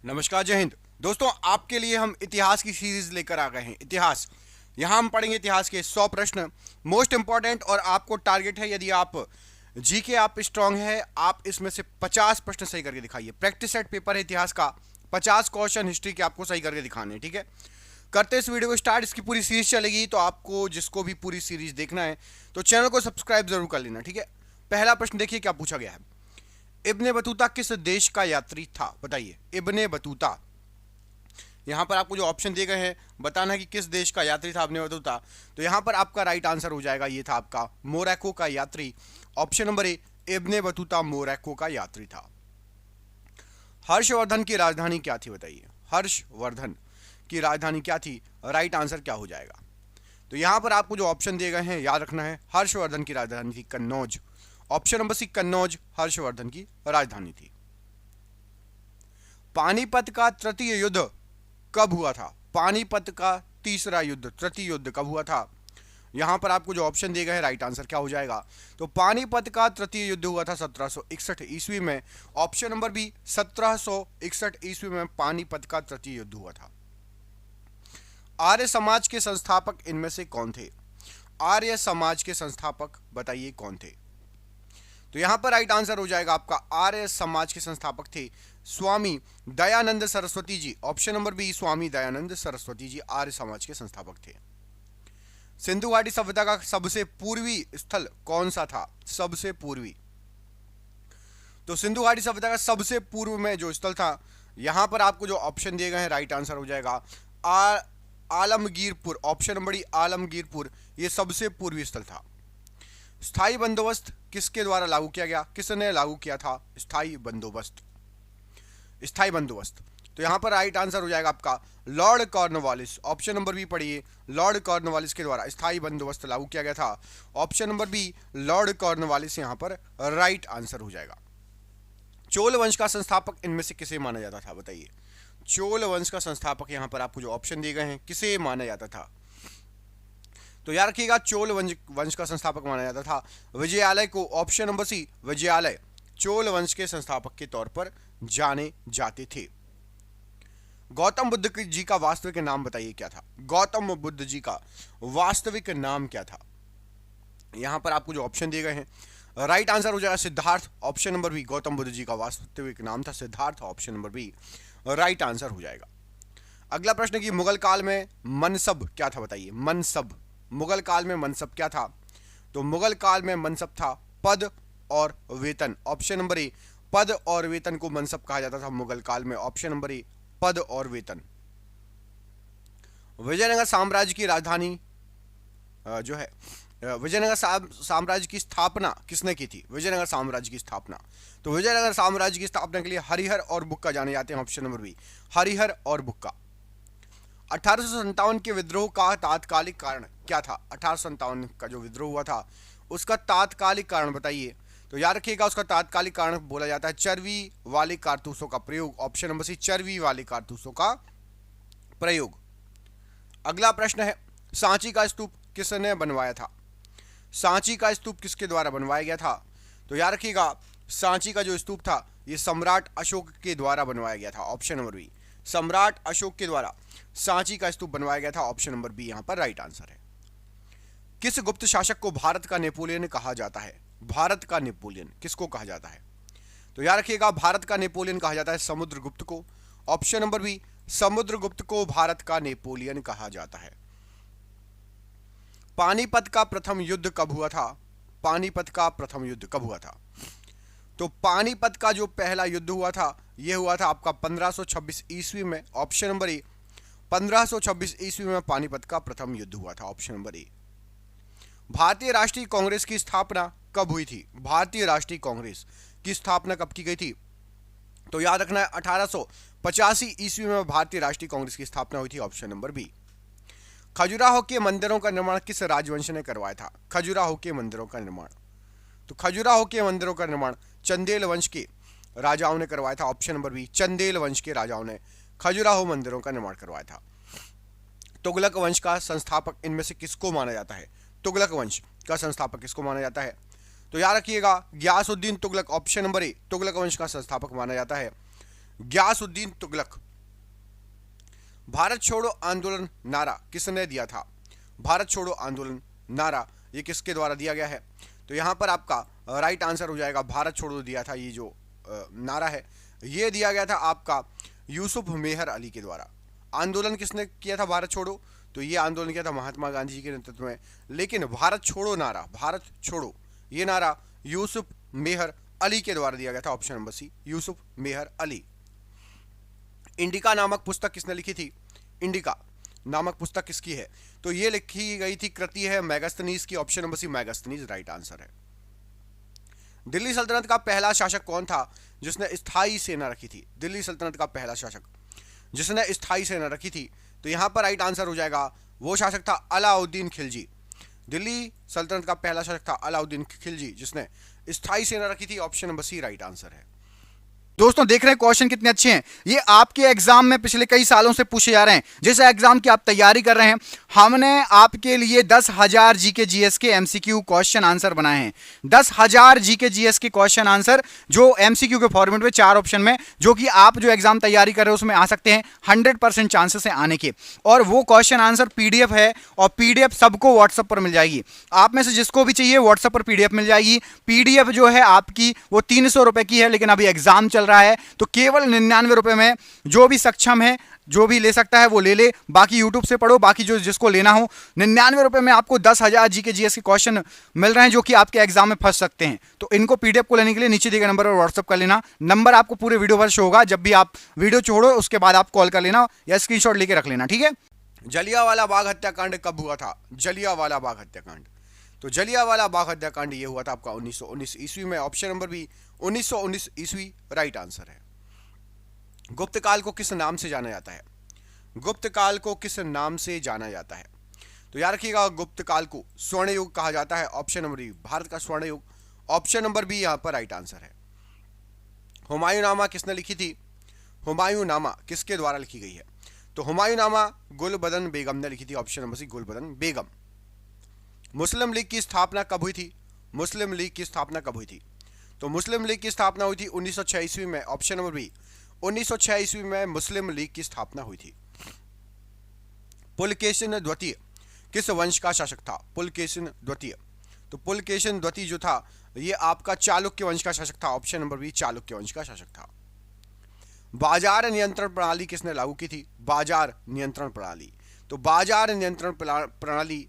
नमस्कार, जय हिंद। दोस्तों, आपके लिए हम इतिहास की सीरीज लेकर आ गए हैं। इतिहास, यहाँ हम पढ़ेंगे इतिहास के 100 प्रश्न मोस्ट इंपॉर्टेंट। और आपको टारगेट है, यदि आप जीके आप स्ट्रांग है, आप इसमें से 50 प्रश्न सही करके दिखाइए। प्रैक्टिस सेट पेपर है इतिहास का, 50 क्वेश्चन हिस्ट्री के आपको सही करके दिखाने हैं। ठीक है, करते इस वीडियो को स्टार्ट। इसकी पूरी सीरीज चलेगी, तो आपको जिसको भी पूरी सीरीज देखना है तो चैनल को सब्सक्राइब जरूर कर लेना। ठीक है, पहला प्रश्न देखिए क्या पूछा गया है। इब्ने बतूता किस देश का यात्री था? बताइए, इब्ने बतूता। यहां पर आपको जो ऑप्शन दिए गए हैं, बताना है कि किस देश का यात्री था इब्ने बतूता। तो यहां पर आपका राइट आंसर हो जाएगा, ये था आपका मोरक्को का यात्री। Option number A, Ibn Battuta Morocco का यात्री था। हर्षवर्धन की राजधानी क्या थी? बताइए, हर्षवर्धन की राजधानी क्या थी? राइट आंसर क्या हो जाएगा? तो यहां पर आपको जो ऑप्शन दिए गए हैं याद रखना है। हर्षवर्धन की राजधानी थी Kannauj. Option number C, Kannauj Harshavardhana की राजधानी थी। पानीपत का तृतीय युद्ध कब हुआ था? पानीपत का तीसरा युद्ध, तृतीय युद्ध कब हुआ था? यहां पर आपको जो ऑप्शन दिए गए हैं, राइट आंसर क्या हो जाएगा? तो पानीपत का तृतीय युद्ध हुआ था 1761 ईस्वी में। ऑप्शन नंबर बी, 1761 ईस्वी में पानीपत का तृतीय युद्ध हुआ था। आर्य समाज के संस्थापक इनमें से कौन थे? आर्य समाज के संस्थापक बताइए कौन थे? तो यहां पर राइट आंसर हो जाएगा आपका, आर्य समाज के संस्थापक थे Swami Dayanand Saraswati ji. Option number B, Swami Dayanand Saraswati ji Arya Samaj के संस्थापक थे। सिंधु घाटी सभ्यता का सबसे पूर्वी स्थल कौन सा था? सबसे पूर्वी, तो सिंधु घाटी सभ्यता का सबसे पूर्व में जो स्थल था, यहां पर आपको जो ऑप्शन दिए गए हैं, राइट आंसर हो जाएगा Alamgirpur. Option number D, Alamgirpur, ये सबसे पूर्वी स्थल था। स्थायी बंदोबस्त किसके द्वारा लागू किया गया? किसने लागू किया था स्थायी बंदोबस्त? स्थायी बंदोबस्त, तो यहां पर राइट आंसर हो जाएगा आपका Lord Cornwallis. Option number B पढ़िए, लॉर्ड कॉर्नवालिस के द्वारा स्थायी बंदोबस्त लागू किया गया था। Option number B, Lord Cornwallis यहां पर राइट आंसर हो जाएगा। चोल वंश का संस्थापक इनमें से किसे माना जाता था? बताइए, चोल वंश का संस्थापक यहां पर आपको जो ऑप्शन दिए गए हैं, किसे माना जाता था? तो याद रखिएगा, चोल वंश का संस्थापक माना जाता था विजयालय को। Option number C, Vijayalaya Chola वंश के संस्थापक के तौर पर जाने जाते थे। गौतम बुद्ध जी का वास्तविक नाम बताइए क्या था? गौतम बुद्ध जी का वास्तविक नाम क्या था? यहां पर आपको जो ऑप्शन दिए गए हैं, राइट आंसर हो जाएगा Siddharth. Option number B, Gautam Buddha ji का वास्तविक नाम था Siddharth. Option number B right answer हो जाएगा। अगला प्रश्न की मुगल काल में मनसब क्या था? बताइए, मनसब, मुगल काल में मनसब क्या था? तो मुगल काल में मनसब था पद और वेतन। ऑप्शन नंबर ए, पद और वेतन को मनसब कहा जाता था मुगल काल में। ऑप्शन नंबर ए, पद और वेतन। विजयनगर साम्राज्य की राजधानी जो है, विजयनगर साम्राज्य की स्थापना किसने की थी? विजयनगर साम्राज्य की स्थापना, तो विजयनगर साम्राज्य की स्थापना के लिए हरिहर और बुक्का जाने जाते हैं। ऑप्शन नंबर बी, हरिहर और बुक्का। 1857 के विद्रोह का तात्कालिक कारण क्या था? 1857 का जो विद्रोह हुआ था, उसका तात्कालिक कारण बताइए। तो याद रखिएगा, उसका तात्कालिक कारण बोला जाता है चर्बी वाले कारतूसों का प्रयोग। ऑप्शन नंबर सी, चर्बी वाले कारतूसों का प्रयोग। अगला प्रश्न है, सांची का स्तूप किसने बनवाया था? सांची का स्तूप किसके द्वारा बनवाया गया था? तो याद रखिएगा, सांची का जो स्तूप था, यह सम्राट अशोक के द्वारा बनवाया गया था। ऑप्शन नंबर बी, सम्राट अशोक के द्वारा सांची का स्तूप बनवाया गया था। ऑप्शन नंबर बी यहां पर राइट आंसर है। किस गुप्त शासक को भारत का नेपोलियन कहा जाता है? भारत का नेपोलियन किसको कहा जाता है? तो याद रखिएगा, भारत का नेपोलियन कहा जाता है समुद्रगुप्त को। ऑप्शन नंबर बी, समुद्रगुप्त को भारत का नेपोलियन कहा जाता है। पानीपत का प्रथम युद्ध कब हुआ था? पानीपत का प्रथम युद्ध कब हुआ था? तो पानीपत का जो पहला युद्ध हुआ था, यह हुआ था आपका 1526 ईस्वी में। ऑप्शन नंबर ए, 1526 ईस्वी में पानीपत का प्रथम युद्ध हुआ था। ऑप्शन नंबर ए। भारतीय राष्ट्रीय कांग्रेस की स्थापना कब हुई थी? भारतीय राष्ट्रीय कांग्रेस की स्थापना कब की गई थी? तो याद रखना है, 1885 ईस्वी में भारतीय राष्ट्रीय कांग्रेस की स्थापना हुई थी। Option number B. खजुराहो के मंदिरों का निर्माण किस राजवंश ने करवाया था? खजुराहो के मंदिरों का निर्माण, तो खजुराहो के मंदिरों का निर्माण चंदेल वंश के राजाओं ने करवाया था। ऑप्शन नंबर बी, चंदेल वंश के राजाओं ने खजुराहो मंदिरों का निर्माण करवाया था। तुगलक वंश का संस्थापक इनमें से किसको माना जाता है? तुगलक वंश का संस्थापक किसको माना जाता है? तो याद रखिएगा, Ghiyasuddin Tughlaq. Option number A, Tughlaq वंश का संस्थापक माना जाता है गयासुद्दीन तुगलक। भारत छोड़ो आंदोलन नारा किसने दिया था? भारत छोड़ो आंदोलन नारा ये किसके द्वारा दिया गया है? तो यहां पर आपका राइट आंसर हो जाएगा भारत छोड़ो दिया था, ये जो नारा है ये दिया गया था आपका यूसुफ मेहर अली के द्वारा। आंदोलन किसने किया था भारत छोड़ो? तो ये आंदोलन किया था महात्मा गांधी जी के नेतृत्व में, लेकिन भारत छोड़ो नारा, भारत छोड़ो ये नारा यूसुफ मेहर अली के द्वारा दिया गया था। ऑप्शन नंबर सी, यूसुफ मेहर अली। इंडिका नामक पुस्तक किसने लिखी थी? इंडिका नामक पुस्तक किसकी है? तो ये लिखी गई थी, कृति है मैगस्थनीज की। Option number C, Megasthenes right answer है। दिल्ली सल्तनत का पहला शासक कौन था जिसने स्थायी सेना रखी थी? दिल्ली सल्तनत का पहला शासक जिसने स्थायी सेना रखी थी, तो यहां पर राइट आंसर हो जाएगा, वो शासक था अलाउद्दीन खिलजी। दिल्ली सल्तनत का पहला शासक था अलाउद्दीन खिलजी जिसने स्थायी सेना रखी थी। Option number C right answer है। दोस्तों देख रहे हैं क्वेश्चन कितने अच्छे हैं, ये आपके एग्जाम में पिछले कई सालों से पूछे जा रहे हैं। जिस एग्जाम की आप तैयारी कर रहे हैं, हमने आपके लिए 10,000 जीके जीएस के एमसीक्यू क्वेश्चन आंसर बनाए हैं। 10,000 जीके जीएस के क्वेश्चन आंसर जो एमसीक्यू के फॉर्मेट में 4 ऑप्शन में, जो कि आप जो एग्जाम तैयारी कर रहे हो उसमें आ सकते हैं। 100% चांसेस है आने के। और वो क्वेश्चन आंसर पीडीएफ है, और पीडीएफ सबको व्हाट्सएप पर मिल जाएगी। आप में से जिसको भी चाहिए व्हाट्सएप पर पीडीएफ मिल जाएगी। पीडीएफ जो है आपकी वो 300 रुपए की है, लेकिन अभी एग्जाम चल रहा है तो केवल 99 रुपए में जो भी सक्षम है, जो भी ले सकता है वो ले ले। बाकी यूट्यूब से पढ़ो, बाकी जो जिसको लेना हो 99 रुपए में आपको 10,000 जीके जीएस के क्वेश्चन मिल रहे हैं जो कि आपके एग्जाम में फंस सकते हैं। तो इनको पीडीएफ को लेने के लिए नीचे दिए गए नंबर पर व्हाट्सएप कर लेना। नंबर आपको पूरे वीडियो पर शो होगा। जब भी आप वीडियो छोड़ो उसके बाद आप कॉल कर लेना या स्क्रीनशॉट लेके रख लेना, ठीक है। जलियांवाला बाग हत्याकांड कब हुआ था? जलियांवाला बाग हत्याकांड, तो जलियांवाला बाग हत्याकांड ये हुआ था आपका 1919 ईस्वी में। ऑप्शन नंबर बी 1919 ईस्वी राइट आंसर है। गुप्त काल को किस नाम से जाना जाता है? गुप्त काल को किस नाम से जाना जाता है? तो याद रखिएगा, गुप्त काल को स्वर्ण युग कहा जाता है। ऑप्शन नंबर बी भारत का स्वर्ण युग। ऑप्शन नंबर बी यहां पर राइट आंसर है। हुमायूंनामा किसने लिखी थी? हुमायूंनामा किसके द्वारा लिखी गई है? तो हुमायूंनामा गुलबदन बेगम ने लिखी थी। ऑप्शन नंबर सी गुलबदन बेगम। मुस्लिम लीग की स्थापना कब हुई थी? मुस्लिम लीग की स्थापना कब हुई थी? तो मुस्लिम लीग की स्थापना हुई थी 1906 ईस्वी में। ऑप्शन नंबर बी 1906 ईस्वी में मुस्लिम लीग की स्थापना हुई थी। पुलकेशिन द्वितीय किस वंश का शासक था? पुलकेशिन द्वितीय, तो पुलकेशिन द्वितीय जो था ये आपका चालुक्य वंश का शासक था। ऑप्शन नंबर बी चालुक्य वंश का शासक था। बाजार नियंत्रण प्रणाली किसने लागू की थी? बाजार नियंत्रण प्रणाली, तो बाजार नियंत्रण प्रणाली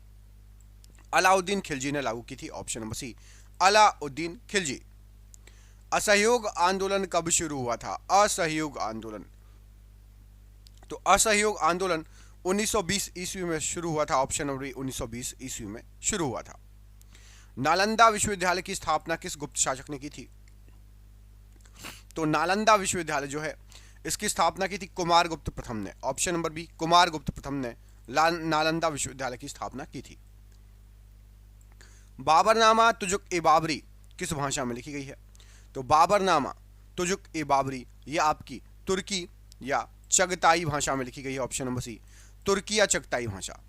अलाउद्दीन खिलजी ने लागू की थी। Option number C Alauddin Khilji. असहयोग आंदोलन कब शुरू हुआ था? असहयोग आंदोलन, तो असहयोग आंदोलन 1920 ईस्वी में शुरू हुआ था। ऑप्शन नंबर 1920 ईस्वी में शुरू हुआ था। नालंदा विश्वविद्यालय की स्थापना किस गुप्त शासक ने की थी? तो नालंदा विश्वविद्यालय जो है इसकी स्थापना की थी कुमारगुप्त प्रथम ने। ऑप्शन नंबर बी कुमारगुप्त प्रथम ने नालंदा विश्वविद्यालय की स्थापना की थी। बाबरनामा तुजुक ए बाबरी किस भाषा में लिखी गई है? तो बाबरनामा तुजुक ए बाबरी ये आपकी तुर्की या चगताई भाषा में लिखी गई है। ऑप्शन नंबर सी तुर्की या चगताई भाषा।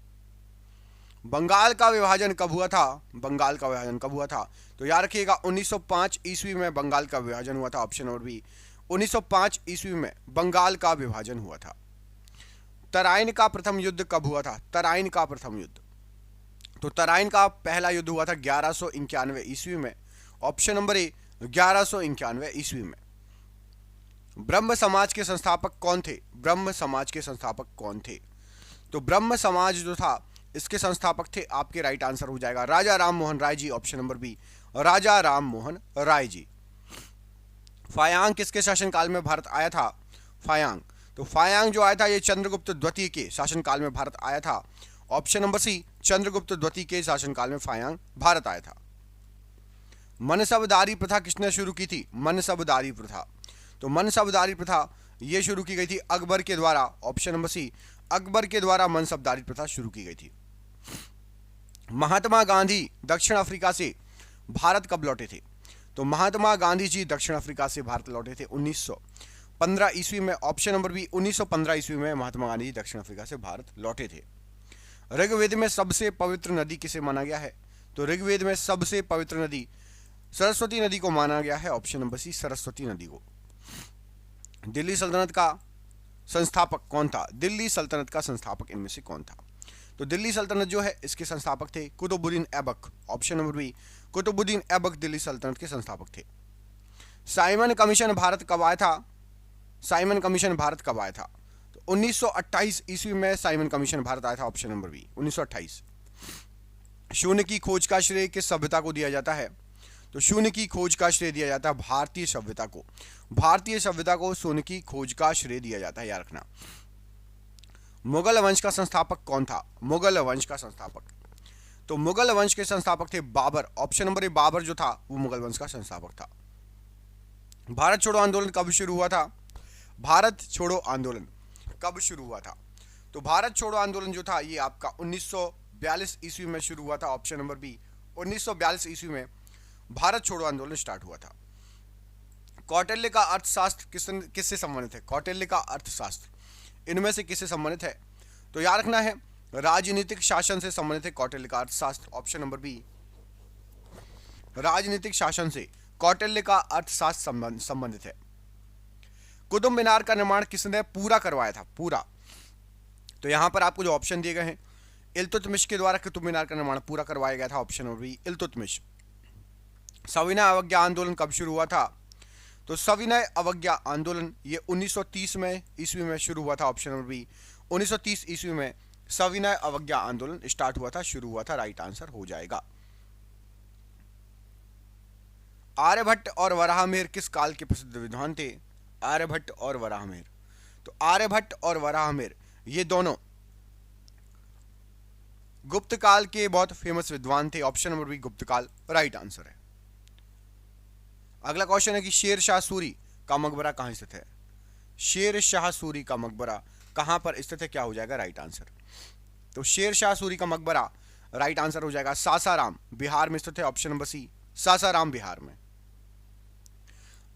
बंगाल का विभाजन कब हुआ था? बंगाल का विभाजन कब हुआ था? तो याद रखिएगा 1905 ईस्वी में बंगाल का विभाजन हुआ था। ऑप्शन नंबर बी 1905 ईस्वी में बंगाल का विभाजन हुआ था। तराइन का प्रथम युद्ध कब हुआ था? तराइन का प्रथम युद्ध, तो तराइन का पहला युद्ध हुआ था 1191 ईस्वी में। ऑप्शन नंबर ए 1191 ईस्वी में। ब्रह्म समाज के संस्थापक कौन थे? ब्रह्म समाज के संस्थापक कौन थे? तो ब्रह्म समाज जो था इसके संस्थापक थे आपके राइट आंसर हो जाएगा राजा Ram Mohan Rai ji. Option number B राजा राम मोहन राय जी। फायांग किसके शासनकाल में भारत आया था? फायांग, तो फायांग जो आया था ये चंद्रगुप्त द्वितीय के शासनकाल में भारत आया था। ऑप्शन नंबर सी चंद्रगुप्त द्वितीय के शासनकाल में फायांग भारत आया था। मनसबदारी प्रथा किसने शुरू की थी? मनसबदारी प्रथा, तो मनसबदारी प्रथा ये शुरू की गई थी अकबर के द्वारा। ऑप्शन नंबर सी अकबर के द्वारा मनसबदारी प्रथा शुरू की गई थी। महात्मा गांधी दक्षिण अफ्रीका से भारत कब लौटे थे? तो महात्मा गांधी जी दक्षिण अफ्रीका से भारत लौटे थे 1915 ईस्वी में। ऑप्शन नंबर बी 1915 ईस्वी में महात्मा गांधी जी दक्षिण अफ्रीका से भारत लौटे थे। ऋग्वेद में सबसे पवित्र नदी किसे माना गया है? तो ऋग्वेद में सबसे पवित्र नदी सरस्वती नदी को माना गया है। ऑप्शन नंबर सी सरस्वती नदी को। दिल्ली सल्तनत का संस्थापक कौन था? दिल्ली सल्तनत का संस्थापक इनमें से कौन था? तो दिल्ली सल्तनत जो है इसके संस्थापक थे Qutubuddin Aibak. Option number B, Qutubuddin Aibak Delhi Sultanate के संस्थापक थे। साइमन कमीशन भारत कब आया था? साइमन कमीशन भारत कब आया था? तो 1928 ईस्वी में साइमन कमीशन भारत आया था। Option number B 1928। शून्य की खोज का श्रेय किस सभ्यता को दिया जाता है? तो शून्य की खोज का श्रेय दिया जाता है भारतीय सभ्यता को। भारतीय सभ्यता को शून्य की खोज का श्रेय दिया जाता है, याद रखना। मुगल वंश का संस्थापक कौन था? मुगल वंश का संस्थापक, तो मुगल वंश के संस्थापक थे Babur. Option number A, Babur जो था वो मुगल वंश का संस्थापक था। भारत छोड़ो आंदोलन कब शुरू हुआ था? भारत छोड़ो आंदोलन कब शुरू हुआ था? तो भारत छोड़ो आंदोलन जो था ये आपका 1942 ईस्वी में शुरू हुआ था। ऑप्शन नंबर बी, 1942 ईस्वी में भारत छोड़ो आंदोलन स्टार्ट हुआ था। कौटिल्य का अर्थशास्त्र किससे संबंधित है? कौटिल्य का अर्थशास्त्र इनमें से किससे संबंधित है? तो याद रखना है राजनीतिक शासन से संबंधित है कौटिल्य का अर्थशास्त्र। ऑप्शन नंबर बी, राजनीतिक शासन से कौटिल्य का अर्थशास्त्र संबंधित है। कुतुब मीनार का निर्माण किसने पूरा करवाया था? पूरा, तो यहां पर आपको जो ऑप्शन दिए गए हैं, इल्तुतमिश के द्वारा कुतुब मीनार का निर्माण पूरा करवाया गया था। Option number B, Iltutmish. सविनय अवज्ञा आंदोलन कब शुरू हुआ था? तो सविनय अवज्ञा आंदोलन ये 1930 में ईस्वी में शुरू हुआ था। ऑप्शन नंबर बी, 1930 ईस्वी में सविनय अवज्ञा आंदोलन स्टार्ट हुआ था, शुरू हुआ था। राइट आंसर हो जाएगा। आर्यभट्ट और वराहमिहिर किस काल के प्रसिद्ध विद्वान थे? आर्यभट्ट और वराहमिहिर, तो आर्यभट्ट और वराहमिहिर ये दोनों गुप्त काल के बहुत फेमस विद्वान थे। ऑप्शन नंबर बी, गुप्त काल राइट आंसर है। अगला क्वेश्चन है कि शेर शाह सूरी का मकबरा कहां स्थित है? शेर शाह सूरी का मकबरा कहां पर स्थित है? क्या हो जाएगा राइट आंसर? तो शेर शाह सूरी का मकबरा राइट आंसर हो जाएगा सासाराम, बिहार में स्थित है। Option number C, Sasaram Bihar में।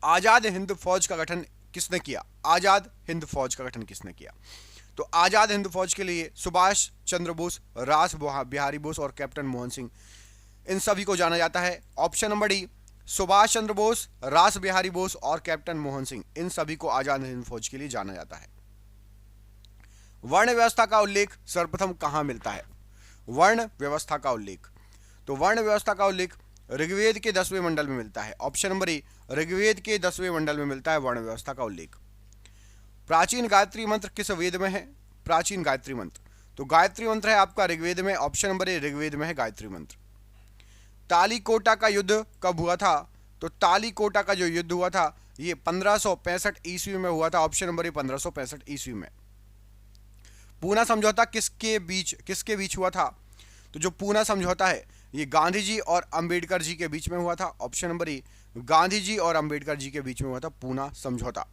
आजाद हिंद फौज का गठन किसने किया? आजाद हिंद फौज का गठन किसने किया? तो आजाद हिंद फौज के लिए सुभाष चंद्र बोस, रास बिहारी बोस और कैप्टन मोहन सिंह, इन सभी को जाना जाता है। Option number D, Subhash Chandra Bose, रास बिहारी बोस और कैप्टन मोहन सिंह, इन सभी को आजाद हिंद फौज के लिए जाना जाता है। वर्ण व्यवस्था का उल्लेख सर्वप्रथम कहां मिलता है? वर्ण व्यवस्था का उल्लेख, तो वर्ण व्यवस्था का उल्लेख ऋग्वेद के 10वें मंडल में मिलता है। ऑप्शन नंबर ए, ऋग्वेद के 10वें मंडल में मिलता है वर्ण व्यवस्था का उल्लेख। प्राचीन गायत्री मंत्र किस वेद में है? प्राचीन गायत्री मंत्र, तो गायत्री मंत्र है आपका ऋग्वेद में। ऑप्शन नंबर ए, ऋग्वेद में है गायत्री मंत्र। तालीकोटा का युद्ध कब हुआ था? तो तालीकोटा का जो युद्ध हुआ था ये 1565 ईस्वी में हुआ था। ऑप्शन नंबर ए, 1565 ईस्वी में। पूना समझौता किसके बीच हुआ था? तो जो पूना समझौता है ये गांधी जी और अंबेडकर जी के बीच में हुआ था। ऑप्शन नंबर ए, गांधी जी और अंबेडकर जी के बीच में हुआ था पूना समझौता।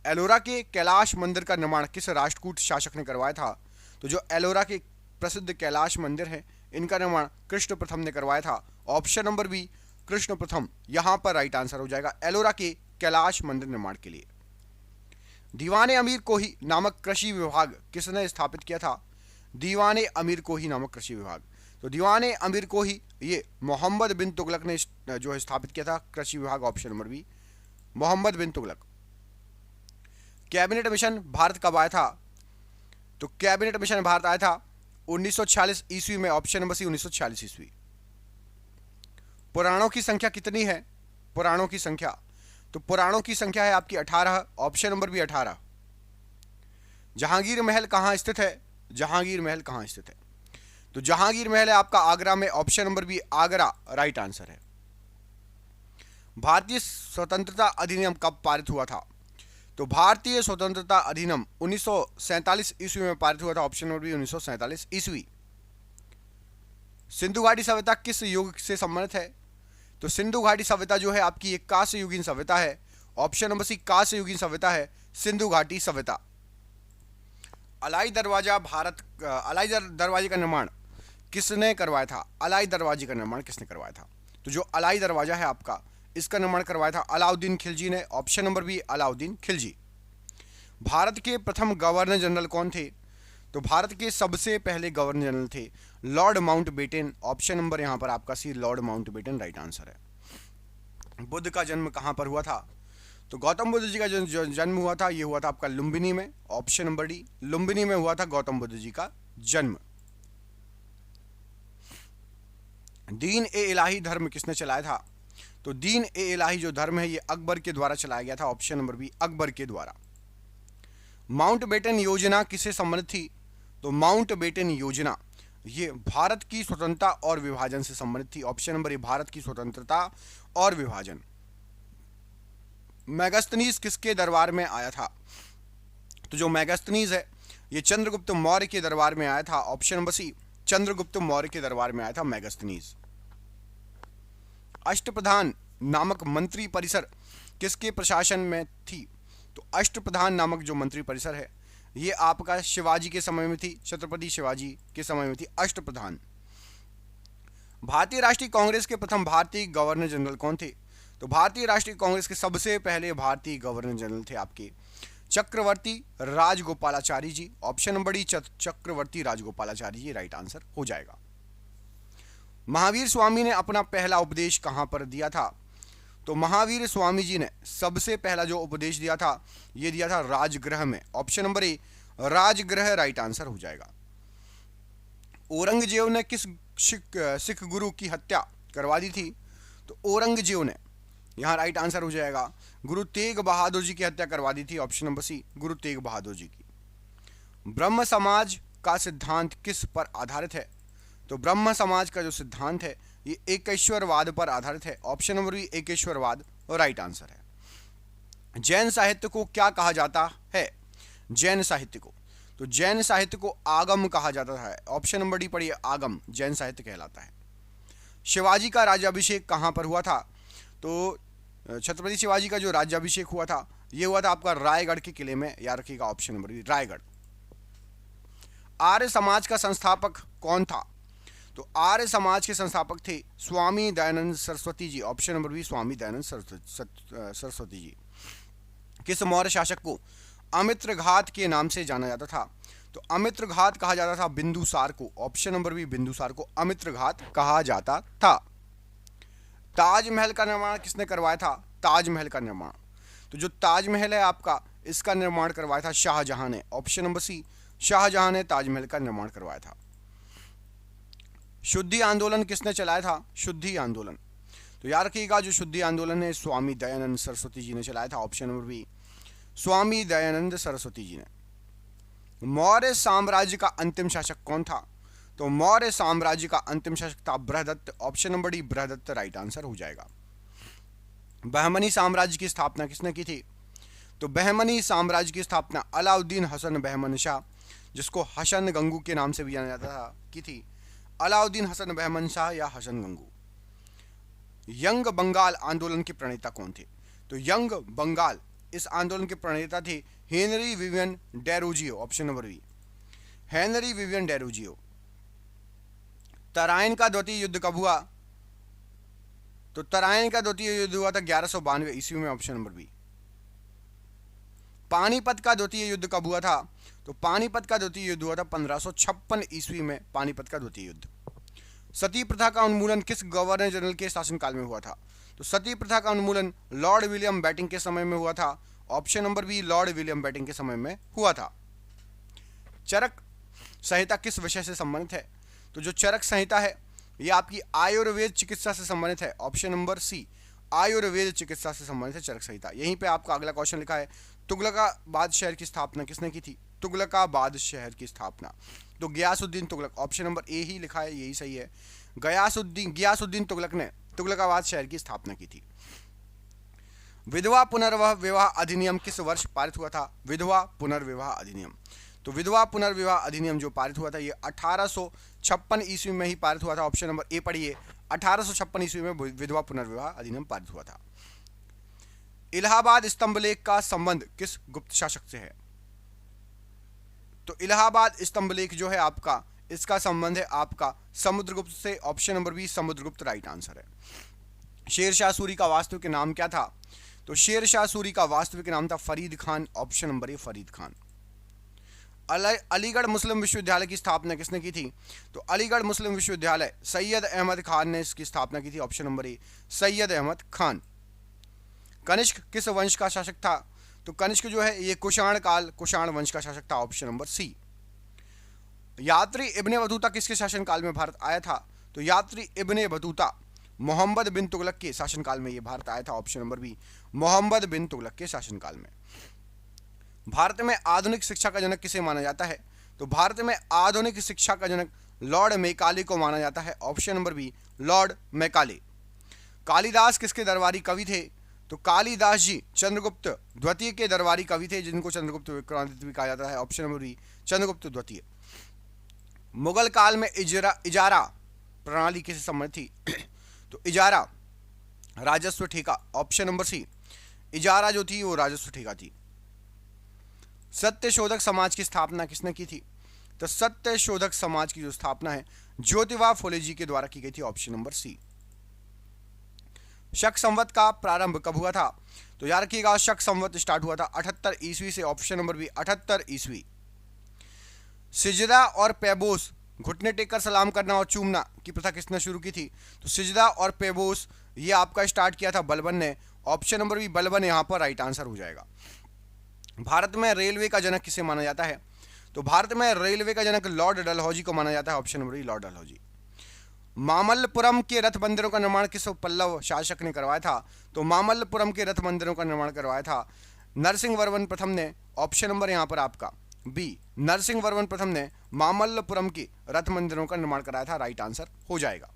एलोरा के कैलाश मंदिर का निर्माण किस राष्ट्रकूट शासक ने करवाया था? तो जो एलोरा के प्रसिद्ध कैलाश मंदिर है इनका निर्माण कृष्ण प्रथम ने करवाया था। ऑप्शन नंबर बी, कृष्ण प्रथम यहां पर राइट आंसर हो जाएगा एलोरा के कैलाश मंदिर निर्माण के लिए। दीवाने अमीर कोही नामक कृषि विभाग किसने स्थापित किया था? दीवाने अमीर कोही नामक कृषि विभाग, तो दीवाने अमीर कोही ये मोहम्मद बिन तुगलक ने जो है स्थापित किया था कृषि विभाग। ऑप्शन नंबर बी, मोहम्मद बिन तुगलक। कैबिनेट मिशन भारत कब आया था? तो कैबिनेट मिशन भारत आया था 1946 ईस्वी में। ऑप्शन नंबर सी, 1946 ईस्वी। पुराणों की संख्या कितनी है? पुराणों की संख्या, तो पुराणों की संख्या है आपकी 18। Option number B 18। जहांगीर महल कहां स्थित है? जहांगीर महल कहां स्थित है? तो जहांगीर महल है आपका आगरा में। Option number B, Agra right answer है। भारतीय स्वतंत्रता अधिनियम कब पारित हुआ था? तो भारतीय स्वतंत्रता अधिनियम 1947 ईस्वी में पारित हुआ था। ऑप्शन नंबर बी, 1947 ईस्वी। सिंधु घाटी सभ्यता किस युग से संबंधित है? तो सिंधु घाटी सभ्यता जो है आपकी एक कांस्य युगीन सभ्यता है। ऑप्शन नंबर सी, कांस्य युगीन सभ्यता है सिंधु घाटी सभ्यता। अलाई दरवाजा दरवाजे का निर्माण किसने करवाया था? अलाई दरवाजे का निर्माण किसने करवाया था? तो जो अलाई दरवाजा है आपका इसका निर्माण करवाया था अलाउद्दीन खिलजी ने। Option number B, Alauddin Khilji. Bharat के प्रथम गवर्नर जनरल कौन थे? तो भारत के सबसे पहले गवर्नर जनरल थे लॉर्ड माउंटबेटन। ऑप्शन नंबर यहां पर आपका सी, लॉर्ड माउंटबेटन राइट आंसर है। बुद्ध का जन्म कहां पर हुआ था? तो गौतम बुद्ध जी का जो जन्म हुआ था ये हुआ था आपका लुम्बिनी में, ऑप्शन नंबर डी, लुम्बिनी में हुआ था गौतम बुद्ध जी का जन्म। दीन ए इलाही धर्म किसने चलाया था? तो दीन ए इलाही जो धर्म है ये अकबर के द्वारा चलाया गया था, ऑप्शन नंबर बी, अकबर के द्वारा। माउंटबेटन योजना किससे संबंधित थी? तो माउंटबेटन योजना ये भारत की स्वतंत्रता और विभाजन से संबंधित थी, ऑप्शन नंबर ए, भारत की स्वतंत्रता और विभाजन। मैगस्थनीज किसके दरबार में आया था? तो जो मैगस्थनीज है ये चंद्रगुप्त मौर्य के दरबार में आया था, option number C, Chandragupta Maurya के दरबार में आया था मैगस्थनीज। अष्टप्रधान नामक मंत्री परिषद किसके प्रशासन में थी? तो अष्टप्रधान नामक जो मंत्री परिषद है ये आपका शिवाजी के समय में थी, छत्रपति शिवाजी के समय में थी अष्टप्रधान। भारतीय राष्ट्रीय कांग्रेस के प्रथम भारतीय गवर्नर जनरल कौन थे? तो भारतीय राष्ट्रीय कांग्रेस के सबसे पहले भारतीय गवर्नर जनरल थे आपके चक्रवर्ती राजगोपालाचारी जी, ऑप्शन नंबर डी, चक्रवर्ती राजगोपालाचारी जी राइट आंसर हो जाएगा। महावीर स्वामी ने अपना पहला उपदेश कहां पर दिया था? तो महावीर स्वामी जी ने सबसे पहला जो उपदेश दिया था ये दिया था राजगृह में, option number A, Rajgriha right answer हो जाएगा। औरंगजेब ने किस सिख गुरु की हत्या करवा दी थी? तो औरंगजेब ने, यहां राइट आंसर हो जाएगा, गुरु तेग बहादुर जी की हत्या करवा दी थी, ऑप्शन नंबर सी, गुरु तेग बहादुर जी की। ब्रह्म समाज का सिद्धांत किस पर आधारित है? तो ब्रह्म समाज का जो सिद्धांत है ये एकेश्वरवाद पर आधारित है, ऑप्शन नंबर बी, एकेश्वरवाद राइट आंसर है। जैन साहित्य को क्या कहा जाता है? जैन साहित्य को, तो जैन साहित्य को आगम कहा जाता है, ऑप्शन नंबर डी पढ़िए, आगम जैन साहित्य कहलाता है। शिवाजी का राज्याभिषेक कहां पर हुआ था? तो छत्रपति शिवाजी का जो राज्याभिषेक हुआ था ये हुआ था आपका रायगढ़ के किले में, याद रखिएगा, option number B, Raigarh. Arya Samaj का संस्थापक कौन था? तो आर्य समाज के संस्थापक थे Swami Dayanand Saraswati ji, option number B, Swami Dayanand Saraswati ji. किस मौर्य शासक को अमित्रघात के नाम से जाना जाता था? तो अमित्रघात कहा जाता था बिंदुसार को, ऑप्शन नंबर बी, बिंदुसार को अमित्रघात कहा जाता था। ताजमहल का निर्माण किसने करवाया था? ताजमहल का निर्माण, तो जो ताजमहल है आपका इसका निर्माण करवाया था शाहजहां ने, ऑप्शन नंबर सी, शाहजहां ने ताजमहल का निर्माण करवाया था। शुद्धि आंदोलन किसने चलाया था? शुद्धि आंदोलन, तो याद रखिएगा जो शुद्धि आंदोलन है स्वामी दयानंद सरस्वती जी ने चलाया था, option number B, Swami Dayanand Saraswati ji ने। मौर्य साम्राज्य का अंतिम शासक कौन था? तो मौर्य साम्राज्य का अंतिम शासक था Brihadatta, option number D, Brihadatta right answer हो जाएगा। बहमनी साम्राज्य की स्थापना किसने की थी? तो बहमनी साम्राज्य की स्थापना अलाउद्दीन हसन बहमन शाह, जिसको हसन गंगू के नाम से भी जाना जाता था, की थी अलाउद्दीन हसन बहमन शाह या हसन गंगू। यंग बंगाल आंदोलन के प्रणेता कौन थे? तो यंग बंगाल इस आंदोलन के प्रणेता थे Henry Vivian Derozio, option number B, Henry Vivian Derozio. Tarain का द्वितीय युद्ध कब हुआ? तो तराइन का द्वितीय युद्ध हुआ था 1192 ईस्वी में, ऑप्शन नंबर बी। पानीपत का द्वितीय युद्ध कब हुआ था? तो पानीपत का द्वितीय युद्ध हुआ था 1556 ईस्वी में, पानीपत का द्वितीय युद्ध। सती प्रथा का उन्मूलन किस गवर्नर जनरल के शासनकाल में हुआ था? तो सती प्रथा का उन्मूलन लॉर्ड विलियम बैटिंग के समय में हुआ था, option number B, Lord William Bentinck के समय में हुआ था। चरक संहिता किस विषय से संबंधित है? तो जो चरक संहिता है ये आपकी आयुर्वेद चिकित्सा से संबंधित है, ऑप्शन नंबर सी, आयुर्वेद चिकित्सा से संबंधित है चरक संहिता। यहीं पे आपका अगला क्वेश्चन लिखा है, तुगलकाबाद शहर की स्थापना किसने की थी? तुगलकाबाद शहर की स्थापना तो Ghiyasuddin Tughlaq, option number A ही लिखा है, यही सही है, गयासुद्दीन तुगलक ने तुगलकाबाद शहर की स्थापना की थी। विधवा पुनर्विवाह अधिनियम किस वर्ष पारित हुआ था? विधवा पुनर्विवाह अधिनियम, तो विधवा पुनर्विवाह अधिनियम जो पारित हुआ था ये 1856 ईस्वी में ही पारित हुआ था, ऑप्शन नंबर ए पढ़िए, 1856 ईस्वी में विधवा पुनर्विवाह अधिनियम पारित हुआ था। इलाहाबाद स्तंभ लेख का संबंध किस गुप्त शासक से है? तो इलाहाबाद स्तंभ लेख जो है आपका, इसका संबंध है आपका समुद्रगुप्त से, option number B, Samudragupta right answer है। शेरशाह सूरी का वास्तविक नाम क्या था? तो शेरशाह सूरी का वास्तविक नाम था Farid Khan, option number A, Farid Khan. Aligarh Muslim विश्वविद्यालय की स्थापना किसने की थी? तो अलीगढ़ मुस्लिम विश्वविद्यालय सैयद अहमद खान ने इसकी स्थापना की थी, option number A, Syed Ahmad Khan. Kanishka किस वंश का शासक था? तो कनिष्क जो है ये कुषाण वंश का शासक था, ऑप्शन नंबर सी। यात्री इब्ने बतूता किसके शासनकाल में भारत आया था? तो यात्री इब्ने बतूता मोहम्मद बिन तुगलक के शासनकाल में ये भारत आया था, ऑप्शन नंबर बी, मोहम्मद बिन तुगलक के शासनकाल में। भारत में आधुनिक शिक्षा का जनक किसे माना जाता है? तो भारत में आधुनिक शिक्षा का जनक लॉर्ड मैकाले को माना जाता है, option number B, Lord Macaulay. Kalidasa किसके दरबारी कवि थे? तो कालिदास जी चंद्रगुप्त द्वितीय के दरबारी कवि थे, जिनको चंद्रगुप्त विक्रमादित्य भी कहा जाता है, ऑप्शन नंबर बी, चंद्रगुप्त द्वितीय। मुगल काल में इजारा प्रणाली किसे संबंधित थी? तो इजारा राजस्व ठेका, ऑप्शन नंबर सी, इजारा जो थी वो राजस्व ठेका थी। सत्यशोधक समाज की स्थापना किसने की थी? तो सत्यशोधक समाज की जो स्थापना है ज्योतिबा फुले जी के द्वारा की गई थी, ऑप्शन नंबर सी। शक संवत का प्रारंभ कब हुआ था? तो याद रखिएगा शक संवत स्टार्ट हुआ था 78 ईस्वी से, ऑप्शन नंबर बी, 78 ईस्वी। सिजदा और पैबोस घुटने टेककर सलाम करना और चूमना की प्रथा किसने शुरू की थी? तो सिजदा और पैबोस ये आपका स्टार्ट किया था बलबन ने, ऑप्शन नंबर बी, बलबन यहां पर राइट आंसर हो जाएगा। भारत में रेलवे का जनक किसे माना जाता है? तो भारत में रेलवे का जनक लॉर्ड डलहौजी को माना जाता है, option number B, Lord Dalhousie. Mamallapuram के रथ मंदिरों का निर्माण किस पल्लव शासक ने करवाया था? तो मामल्लपुरम के रथ मंदिरों का निर्माण करवाया था नरसिंह वर्मन प्रथम ने, ऑप्शन नंबर यहां पर आपका बी, नरसिंह वर्मन प्रथम ने मामल्लपुरम के रथ मंदिरों का निर्माण कराया था, राइट आंसर हो जाएगा।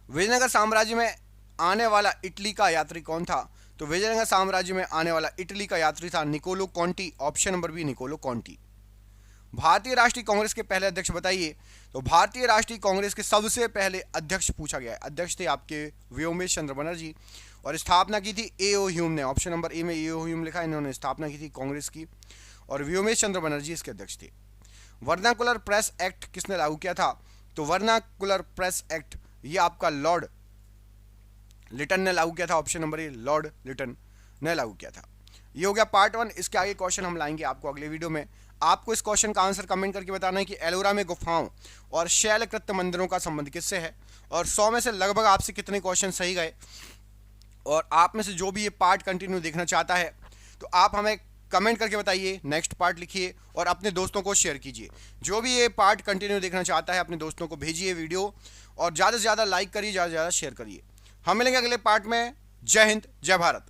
विजयनगर साम्राज्य में आने वाला इटली का यात्री कौन था? तो विजयनगर साम्राज्य में आने वाला इटली का यात्री था Niccolo Conti, option number B, Niccolo Conti. भारतीय राष्ट्रीय कांग्रेस के पहले अध्यक्ष बताइए। तो भारतीय राष्ट्रीय कांग्रेस के सबसे पहले अध्यक्ष पूछा गया है, अध्यक्ष थे आपके व्योमेश चंद्र बनर्जी, और स्थापना की थी ए.ओ. ह्यूम ने, ऑप्शन नंबर ए में ए.ओ. ह्यूम लिखा है, इन्होंने स्थापना की थी कांग्रेस की, और व्योमेश चंद्र बनर्जी इसके अध्यक्ष थे। वर्नाकुलर प्रेस एक्ट किसने लागू किया था? तो वर्नाकुलर प्रेस एक्ट ये आपका लॉर्ड लिटन ने लागू किया था, option number A, Lord Lytton ने लागू किया था। ये हो गया पार्ट 1। इसके आगे क्वेश्चन हम लाएंगे आपको अगले वीडियो में। आपको इस क्वेश्चन का आंसर कमेंट करके बताना है कि एलोरा में गुफाओं और शैलकृत मंदिरों का संबंध किससे है, और 100 में से लगभग आपसे कितने क्वेश्चन सही गए, और आप में से जो भी ये पार्ट कंटिन्यू देखना चाहता है तो आप हमें कमेंट करके बताइए, नेक्स्ट पार्ट लिखिए और अपने दोस्तों को शेयर कीजिए। जो भी ये पार्ट कंटिन्यू देखना चाहता है अपने दोस्तों को भेजिए वीडियो, और ज़्यादा से ज़्यादा लाइक करिए, ज़्यादा से ज़्यादा शेयर करिए। हम मिलेंगे अगले पार्ट में। जय हिंद, जय भारत।